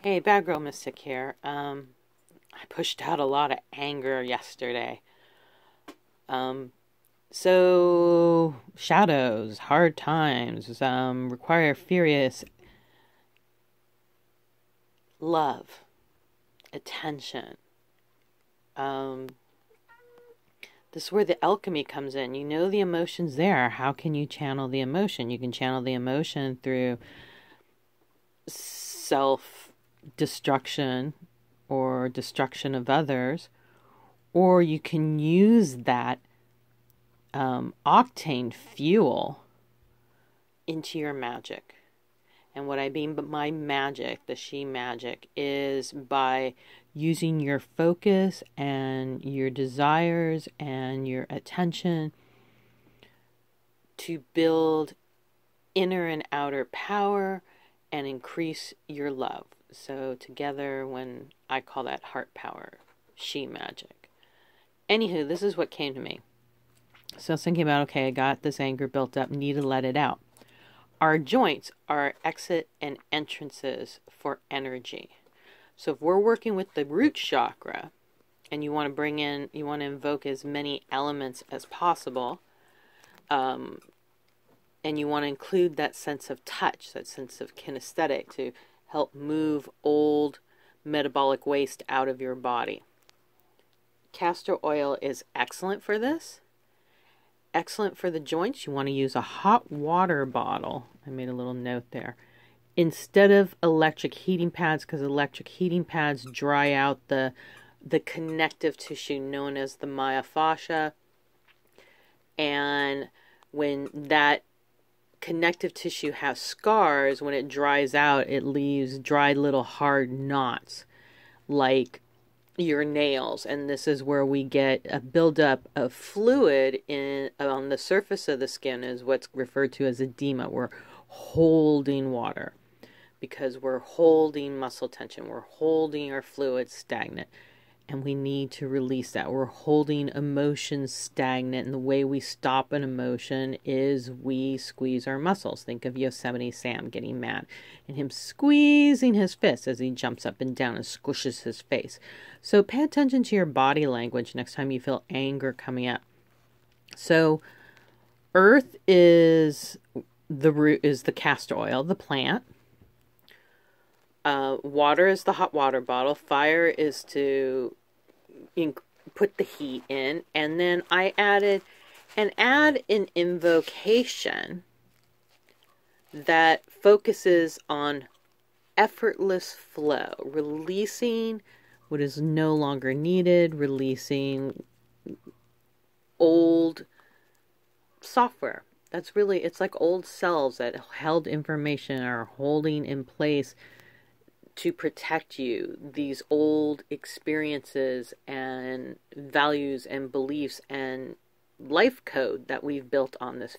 Hey, Bad Girl Mystic here. I pushed out a lot of anger yesterday. Um, so shadows, hard times, require furious love, attention. Um, this is where the alchemy comes in. You know the emotion's there. How can you channel the emotion? You can channel the emotion through self-destruction or destruction of others, or you can use that octane fuel into your magic. And what I mean by my magic, the she magic, is by using your focus and your desires and your attention to build inner and outer power and increase your love. So together, when I call that heart power, she magic. Anywho, this is what came to me. So I was thinking about, okay, I got this anger built up, need to let it out. Our joints are exit and entrances for energy. So if we're working with the root chakra and you want to invoke as many elements as possible, and you want to include that sense of touch, that sense of kinesthetic to help move old metabolic waste out of your body. Castor oil is excellent for this. Excellent for the joints. You want to use a hot water bottle. I made a little note there. Instead of electric heating pads, because electric heating pads dry out the connective tissue known as the myofascia. And when that connective tissue has scars, when it dries out, it leaves dry little hard knots like your nails, and this is where we get a buildup of fluid on the surface of the skin, is what's referred to as edema. We're holding water because we're holding muscle tension. We're holding our fluid stagnant, and we need to release that. We're holding emotions stagnant, and the way we stop an emotion is we squeeze our muscles. Think of Yosemite Sam getting mad and him squeezing his fist as he jumps up and down and squishes his face. So pay attention to your body language next time you feel anger coming up. So earth is the root, is the castor oil, the plant. Water is the hot water bottle. Fire is to put the heat in. And then I add an invocation that focuses on effortless flow, releasing what is no longer needed, releasing old software. That's really, it's like old cells that held information are holding in place to protect you, these old experiences and values and beliefs and life code that we've built on this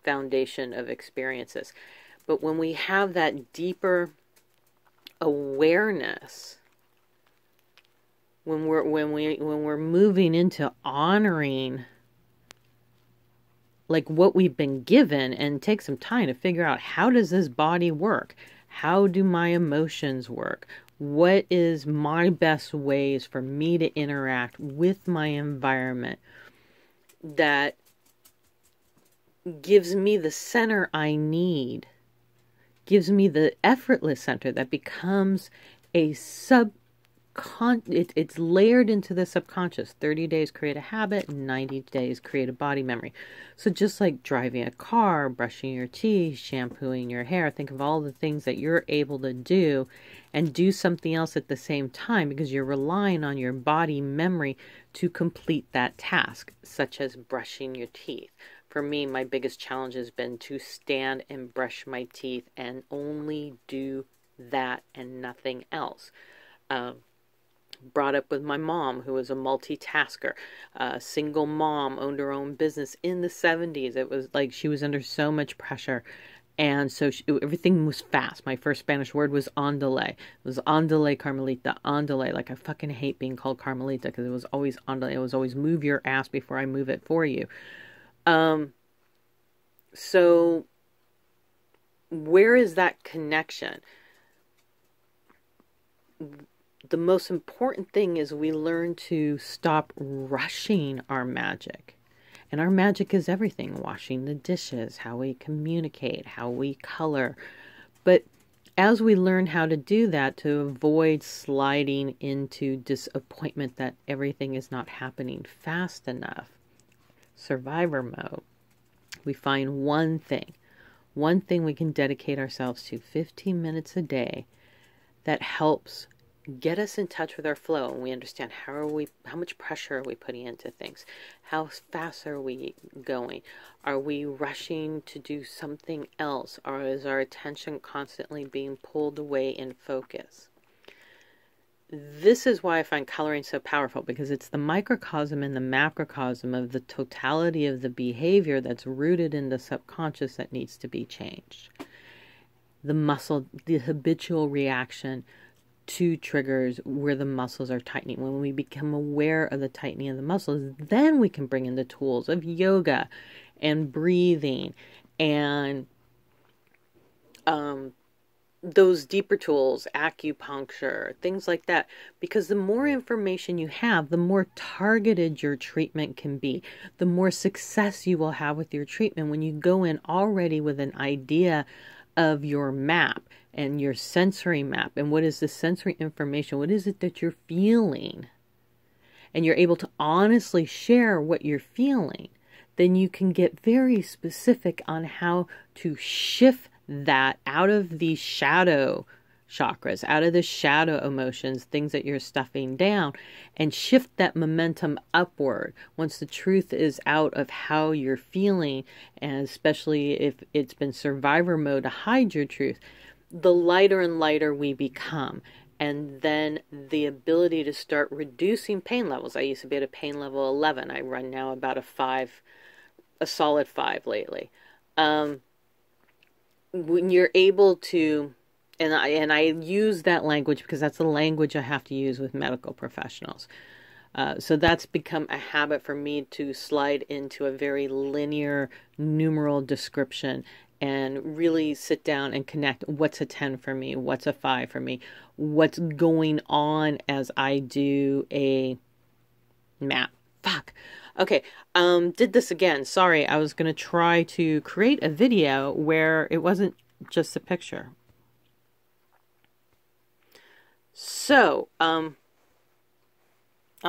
foundation of experiences. But when we have that deeper awareness, when we're moving into honoring like what we've been given, and take some time to figure out, how does this body work? How do my emotions work? What is my best ways for me to interact with my environment that gives me the center I need, gives me the effortless center that becomes a it's layered into the subconscious. 30 days create a habit, 90 days create a body memory. So just like driving a car, brushing your teeth, shampooing your hair, think of all the things that you're able to do and do something else at the same time, because you're relying on your body memory to complete that task, such as brushing your teeth. For me, my biggest challenge has been to stand and brush my teeth and only do that and nothing else. Brought up with my mom, who was a multitasker, single mom, owned her own business in the 70s. It was like she was under so much pressure. And so everything was fast. My first Spanish word was andale. It was andale, Carmelita, andale. Like, I fucking hate being called Carmelita because it was always andale. It was always move your ass before I move it for you. So where is that connection? the most important thing is we learn to stop rushing our magic. And our magic is everything: washing the dishes, how we communicate, how we color. But as we learn how to do that, to avoid sliding into disappointment that everything is not happening fast enough, survivor mode, we find one thing we can dedicate ourselves to 15 minutes a day that helps get us in touch with our flow, and we understand how much pressure are we putting into things, how fast are we going, are we rushing to do something else, or is our attention constantly being pulled away in focus? This is why I find coloring so powerful, because it's the microcosm and the macrocosm of the totality of the behavior that's rooted in the subconscious that needs to be changed. The muscle, the habitual reaction to triggers where the muscles are tightening. When we become aware of the tightening of the muscles, then we can bring in the tools of yoga and breathing and those deeper tools, acupuncture, things like that. Because the more information you have, the more targeted your treatment can be, the more success you will have with your treatment when you go in already with an idea of your map and your sensory map. And what is the sensory information? What is it that you're feeling? And you're able to honestly share what you're feeling. Then you can get very specific on how to shift that out of the shadow chakras, out of the shadow emotions, things that you're stuffing down, and shift that momentum upward once the truth is out of how you're feeling. And especially if it's been survivor mode to hide your truth, the lighter and lighter we become. And then the ability to start reducing pain levels. I used to be at a pain level 11. I run now about a solid 5 lately. When you're able to, and I use that language because that's the language I have to use with medical professionals. So that's become a habit for me to slide into a very linear numeral description and really sit down and connect. What's a 10 for me? What's a 5 for me? What's going on as I do a map? Fuck. Okay, did this again. Sorry, I was going to try to create a video where it wasn't just a picture. So, I'll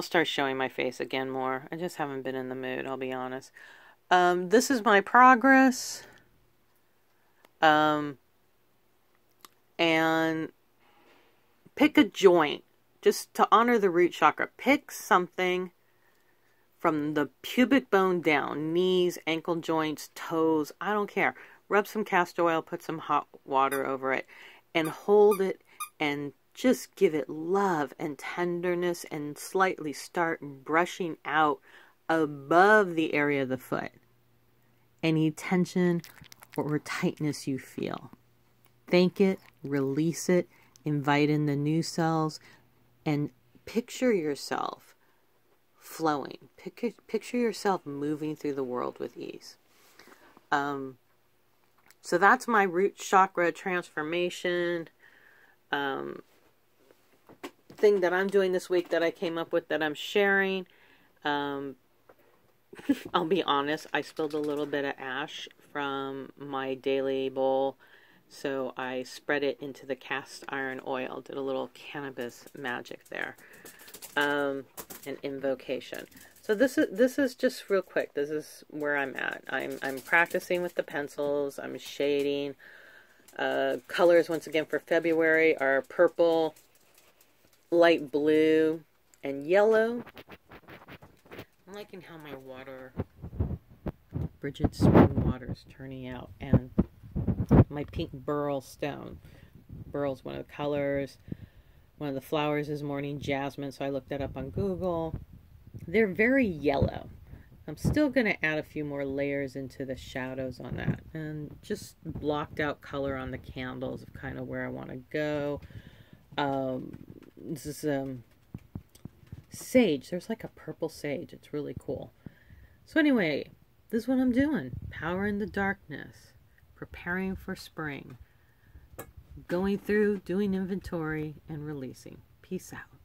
start showing my face again more. I just haven't been in the mood, I'll be honest. This is my progress. And pick a joint, just to honor the root chakra. Pick something from the pubic bone down, knees, ankle joints, toes, I don't care. Rub some castor oil, put some hot water over it, and hold it, and just give it love and tenderness, and slightly start brushing out above the area of the foot any tension or tightness you feel. Thank it, release it, invite in the new cells, and picture yourself flowing. Picture yourself moving through the world with ease. So that's my root chakra transformation thing that I'm doing this week, that I came up with, that I'm sharing. I'll be honest, I spilled a little bit of ash from my daily bowl, so I spread it into the cast iron oil, did a little cannabis magic there. An invocation. So this is just real quick. This is where I'm at. I'm practicing with the pencils. I'm shading. Colors once again for February are purple, light blue, and yellow. I'm liking how my water, Bridget's spring water, is turning out, and my pink beryl stone. Beryl's one of the colors. One of the flowers is morning jasmine, so I looked that up on Google. They're very yellow. I'm still going to add a few more layers into the shadows on that, and just blocked out color on the candles of kind of where I want to go. This is sage. There's like a purple sage. It's really cool. So anyway, this is what I'm doing. Power in the darkness. Preparing for spring. going through, doing inventory, and releasing. Peace out.